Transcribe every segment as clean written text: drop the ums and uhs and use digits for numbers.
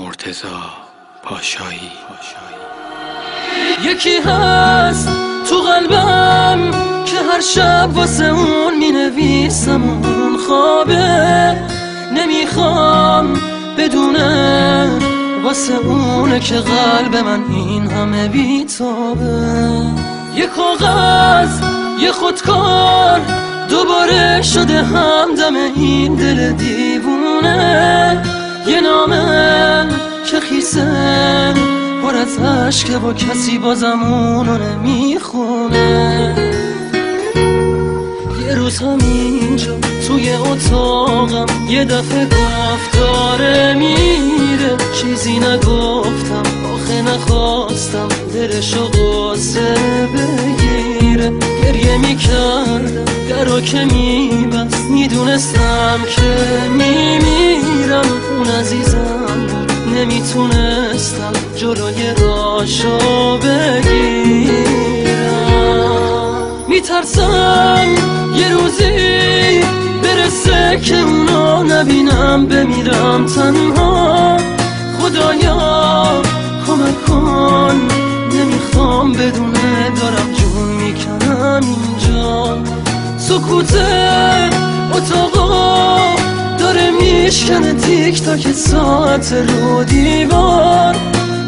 مرتضی پاشایی. یکی هست تو قلبم که هر شب واسه اون می نویسم، اون خوابه نمیخوام بدونه، واسه اونه که قلب من این همه بیتابه. یه کاغذ یه خودکار دوباره شده همدم این دل دیوونه، یه نامه که خیسه پر از عشقه و کسی بازم اونو نمیخونه. یه روز همینجا توی اتاقم یه دفعه گفت داره میره، چیزی نگفتم آخه نخواستم دلشو قصه بگیره. گریه میکردم درو که میبست، میدونستم که میمیرم. اون عزیزم بود نمیتونستم جلوی راشو بگیرم. میترسم یه روزی برسه که اونو نبینم، بمیرم تنها. خدایا کمک کن، نمیخوام بدونه دارم جون میکنم اینجا. سکوت اتاقا داره میشکنه تیک تاک ساعت رو دیوار،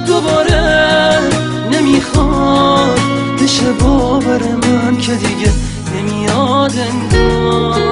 دوباره نمیخواد بشه باور من که دیگه نمیاد انگار.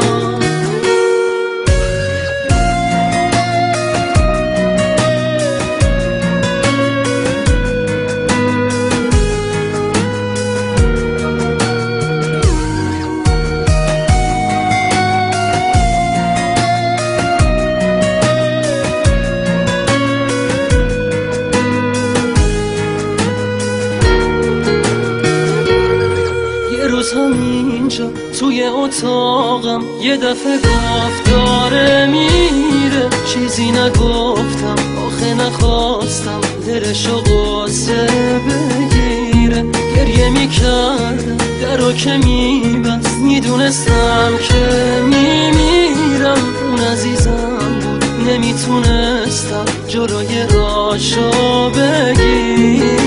همینجا توی اتاقم یه دفعه گفت داره میره، چیزی نگفتم آخه نخواستم دلشو قصه بگیره. گریه میکردم درو که میبست، میدونستم که میمیرم. اون عزیزم بود نمیتونستم جلوی راشو بگیرم.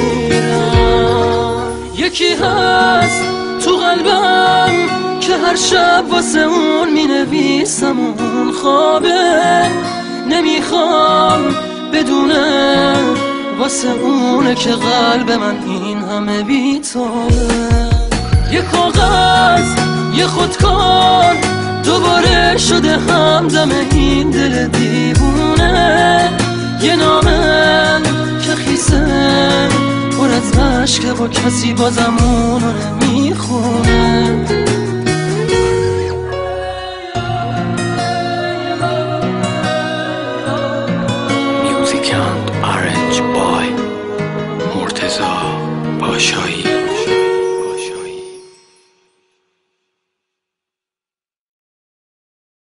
یکی هست تو قلبم که هر شب واسه اون می نویسم، اون خوابه نمیخوام بدونه، واسه اونه که قلب من این همه بیتابه. یه کاغذ یه خودکار دوباره شده همدم این دل دیوونه، یه نامه که خیسه پر از عشقه و کسی بازم اونو نمیخونه. Music and Orange Boy مرتضی پاشایی.